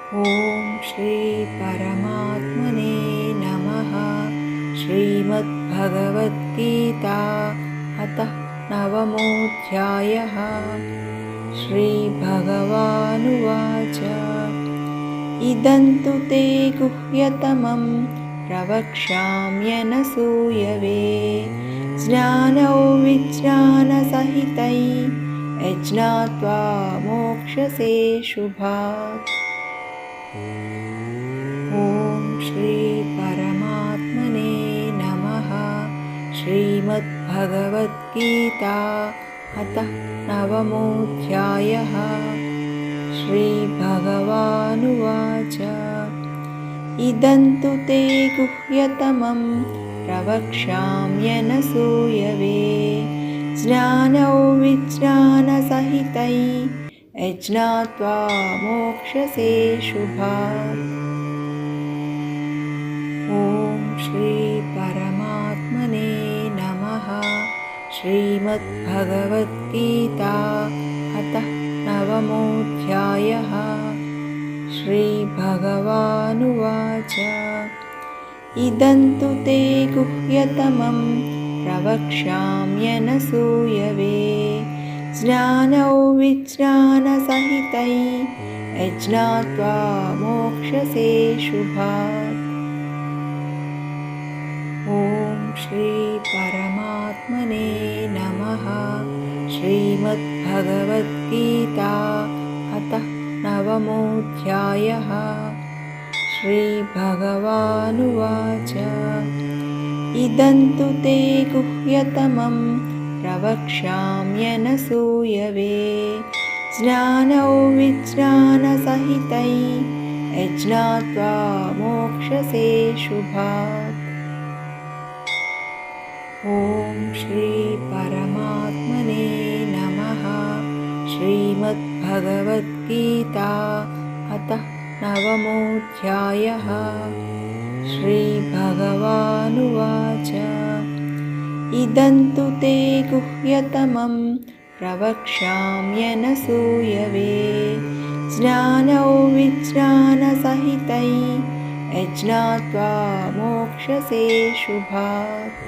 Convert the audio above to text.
ॐ श्री परमात्मने नमः। श्रीमद्भगवद्गीता अतः नवमोऽध्यायः। श्रीभगवानुवाच इदं तु ते गुह्यतमं प्रवक्ष्याम्यनसूयवे ज्ञानौविज्ञानसहितं यज्ञात्वा मोक्ष्यसे शुभात्। ॐ श्री परमात्मने नमः। श्रीमद्भगवद्गीता अतः नवमोऽध्यायः। श्रीभगवानुवाच इदं तु ते गुह्यतमं प्रवक्ष्याम्यनसूयवे ज्ञानौविज्ञानसहितं यज्ञात्वा मोक्ष्यसे शुभात्। ॐ श्री परमात्मने नमः। श्रीमद्भगवद्गीता अतः नवमोऽध्यायः। श्रीभगवानुवाच इदं तु ते गुह्यतमं प्रवक्ष्याम्यनसूयवे ज्ञानौविज्ञानसहितं यज्ञात्वा मोक्ष्यसे शुभात्। ॐ श्री परमात्मने नमः। श्रीमद्भगवद्गीता अतः नवमोऽध्यायः। श्रीभगवानुवाच इदं तु ते गुह्यतमं प्रवक्ष्याम्यनसूयवे ज्ञानौविज्ञानसहितं यज्ञात्वा मोक्ष्यसे शुभात्। ॐ श्री परमात्मने नमः। श्रीमद्भगवद्गीता अतः नवमोऽध्यायः। श्रीभगवानुवाच इदं तु ते गुह्यतमं प्रवक्ष्याम्यनसूयवे ज्ञानौविज्ञानसहितं यज्ञात्वा मोक्ष्यसे शुभात्।